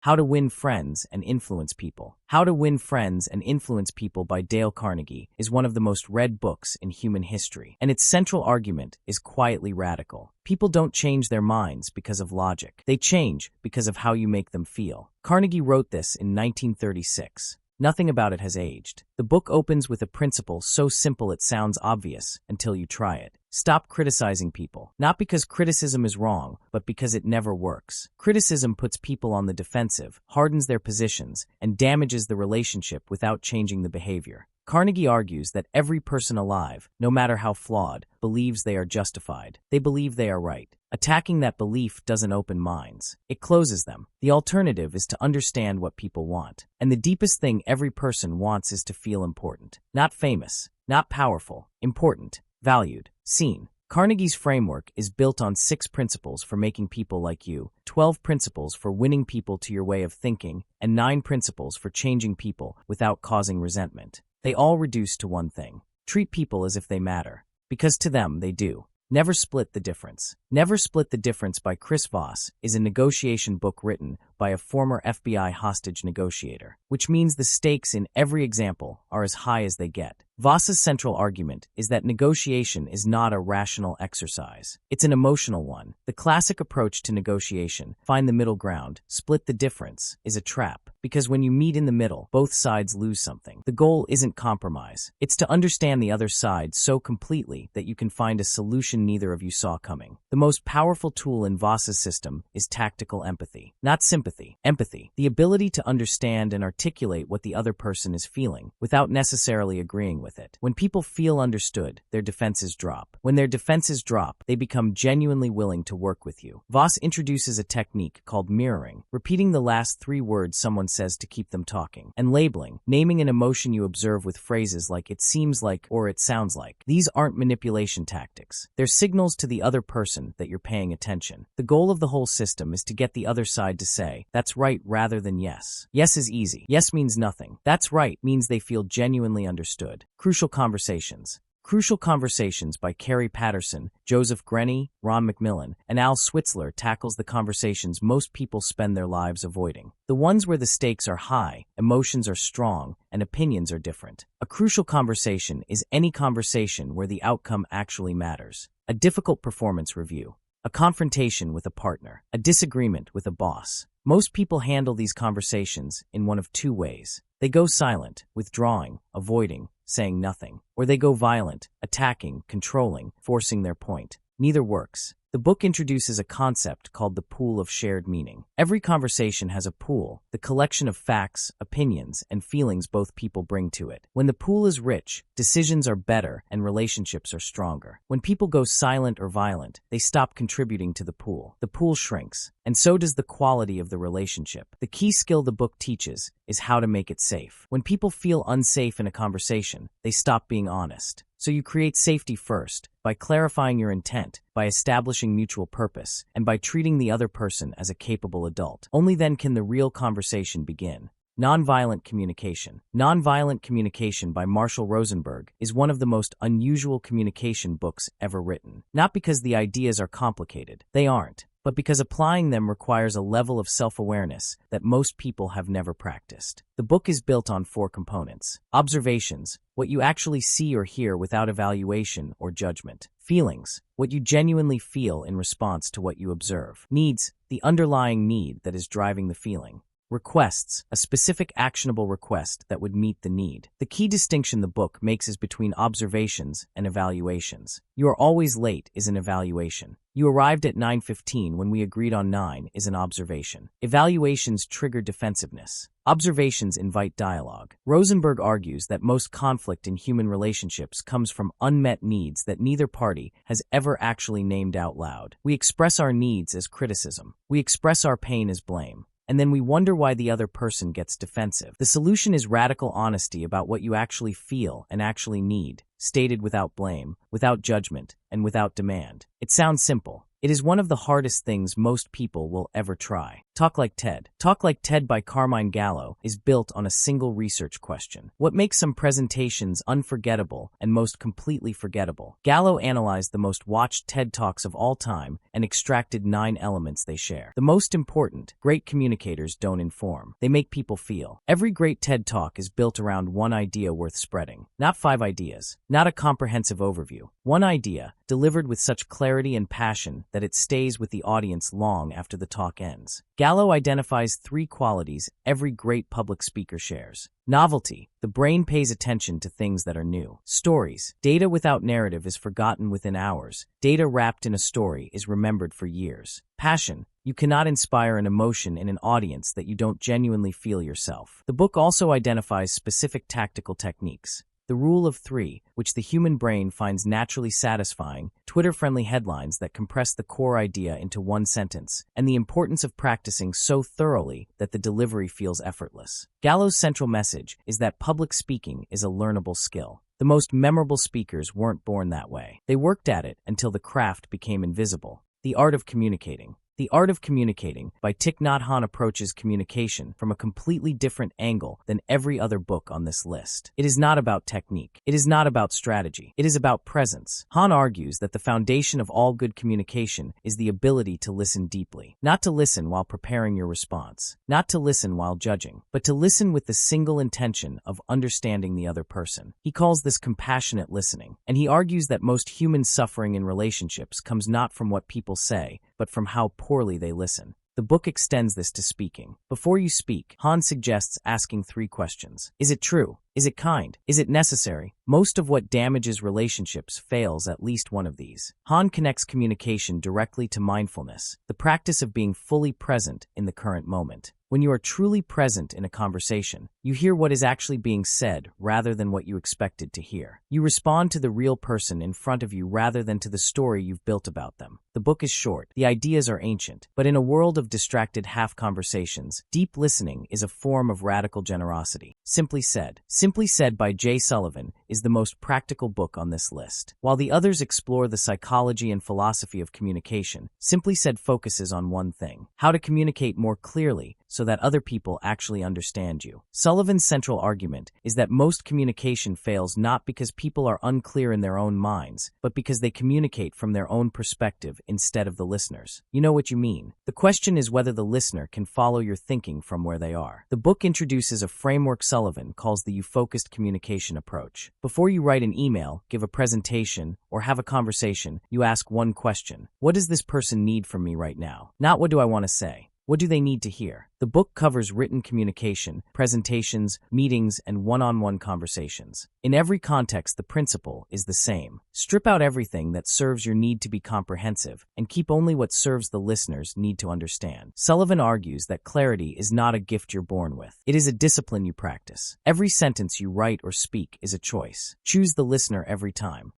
How to Win Friends and Influence People. How to Win Friends and Influence People by Dale Carnegie is one of the most read books in human history, and its central argument is quietly radical. People don't change their minds because of logic. They change because of how you make them feel. Carnegie wrote this in 1936. Nothing about it has aged. The book opens with a principle so simple it sounds obvious until you try it. Stop criticizing people. Not because criticism is wrong, but because it never works. Criticism puts people on the defensive, hardens their positions, and damages the relationship without changing the behavior. Carnegie argues that every person alive, no matter how flawed, believes they are justified. They believe they are right. Attacking that belief doesn't open minds. It closes them. The alternative is to understand what people want. And the deepest thing every person wants is to feel important. Not famous, not powerful, important, valued, seen. Carnegie's framework is built on 6 principles for making people like you, 12 principles for winning people to your way of thinking, and 9 principles for changing people without causing resentment. They all reduce to one thing. Treat people as if they matter, because to them they do. Never Split the Difference. Never Split the Difference by Chris Voss is a negotiation book written by a former FBI hostage negotiator, which means the stakes in every example are as high as they get. Voss's central argument is that negotiation is not a rational exercise. It's an emotional one. The classic approach to negotiation, find the middle ground, split the difference, is a trap. Because when you meet in the middle, both sides lose something. The goal isn't compromise. It's to understand the other side so completely that you can find a solution neither of you saw coming. The most powerful tool in Voss's system is tactical empathy. Not sympathy. Empathy. The ability to understand and articulate what the other person is feeling without necessarily agreeing with it. When people feel understood, their defenses drop. When their defenses drop, they become genuinely willing to work with you. Voss introduces a technique called mirroring, repeating the last 3 words someone says to keep them talking, and labeling, naming an emotion you observe with phrases like "it seems like" or "it sounds like." These aren't manipulation tactics. They're signals to the other person that you're paying attention. The goal of the whole system is to get the other side to say, "That's right," rather than "yes." Yes is easy. Yes means nothing. That's right means they feel genuinely understood. Crucial Conversations. Crucial Conversations by Patterson, Joseph Grenny, Ron McMillan, and Al Switzler tackles the conversations most people spend their lives avoiding. The ones where the stakes are high, emotions are strong, and opinions are different. A crucial conversation is any conversation where the outcome actually matters. A difficult performance review. A confrontation with a partner. A disagreement with a boss. Most people handle these conversations in one of 2 ways. They go silent, withdrawing, avoiding, saying nothing, or they go violent, attacking, controlling, forcing their point. Neither works. The book introduces a concept called the pool of shared meaning. Every conversation has a pool, the collection of facts, opinions, and feelings both people bring to it. When the pool is rich, decisions are better and relationships are stronger. When people go silent or violent, they stop contributing to the pool. The pool shrinks, and so does the quality of the relationship. The key skill the book teaches is how to make it safe. When people feel unsafe in a conversation, they stop being honest. So you create safety first, by clarifying your intent, by establishing mutual purpose, and by treating the other person as a capable adult. Only then can the real conversation begin. Nonviolent Communication. Nonviolent Communication by Rosenberg is one of the most unusual communication books ever written. Not because the ideas are complicated. They aren't. But because applying them requires a level of self-awareness that most people have never practiced. The book is built on 4 components. Observations, what you actually see or hear without evaluation or judgment. Feelings, what you genuinely feel in response to what you observe. Needs, the underlying need that is driving the feeling. Requests, a specific actionable request that would meet the need. The key distinction the book makes is between observations and evaluations. "You are always late" is an evaluation. "You arrived at 9:15 when we agreed on 9" is an observation. Evaluations trigger defensiveness. Observations invite dialogue. Rosenberg argues that most conflict in human relationships comes from unmet needs that neither party has ever actually named out loud. We express our needs as criticism. We express our pain as blame. And then we wonder why the other person gets defensive. The solution is radical honesty about what you actually feel and actually need, stated without blame, without judgment, and without demand. It sounds simple. It is one of the hardest things most people will ever try. Talk Like TED. Talk Like TED by Carmine Gallo is built on a single research question. What makes some presentations unforgettable and most completely forgettable? Gallo analyzed the most watched TED Talks of all time and extracted 9 elements they share. The most important: great communicators don't inform. They make people feel. Every great TED Talk is built around one idea worth spreading. Not 5 ideas. Not a comprehensive overview. One idea, delivered with such clarity and passion that it stays with the audience long after the talk ends. Gallo identifies 3 qualities every great public speaker shares. Novelty. The brain pays attention to things that are new. Stories. Data without narrative is forgotten within hours. Data wrapped in a story is remembered for years. Passion. You cannot inspire an emotion in an audience that you don't genuinely feel yourself. The book also identifies specific tactical techniques. The rule of 3, which the human brain finds naturally satisfying, Twitter-friendly headlines that compress the core idea into one sentence, and the importance of practicing so thoroughly that the delivery feels effortless. Gallo's central message is that public speaking is a learnable skill. The most memorable speakers weren't born that way. They worked at it until the craft became invisible. The Art of Communicating. The Art of Communicating by Thich Hanh approaches communication from a completely different angle than every other book on this list. It is not about technique. It is not about strategy. It is about presence. Hanh argues that the foundation of all good communication is the ability to listen deeply. Not to listen while preparing your response. Not to listen while judging. But to listen with the single intention of understanding the other person. He calls this compassionate listening. And he argues that most human suffering in relationships comes not from what people say, but from how poorly they listen. The book extends this to speaking. Before you speak, Hanh suggests asking 3 questions. Is it true? Is it kind? Is it necessary? Most of what damages relationships fails at least one of these. Hanh connects communication directly to mindfulness, the practice of being fully present in the current moment. When you are truly present in a conversation, you hear what is actually being said rather than what you expected to hear. You respond to the real person in front of you rather than to the story you've built about them. The book is short. The ideas are ancient. But in a world of distracted half-conversations, deep listening is a form of radical generosity. Simply Said by J. Sullivan is the most practical book on this list. While the others explore the psychology and philosophy of communication, Simply Said focuses on one thing: how to communicate more clearly so that other people actually understand you. Sullivan's central argument is that most communication fails not because people are unclear in their own minds, but because they communicate from their own perspective instead of the listener's. You know what you mean. The question is whether the listener can follow your thinking from where they are. The book introduces a framework Sullivan calls the you-focused communication approach. Before you write an email, give a presentation, or have a conversation, you ask one question: what does this person need from me right now? Not what do I want to say. What do they need to hear? The book covers written communication, presentations, meetings, and one-on-one conversations. In every context, the principle is the same. Strip out everything that serves your need to be comprehensive, and keep only what serves the listener's need to understand. Sullivan argues that clarity is not a gift you're born with. It is a discipline you practice. Every sentence you write or speak is a choice. Choose the listener every time.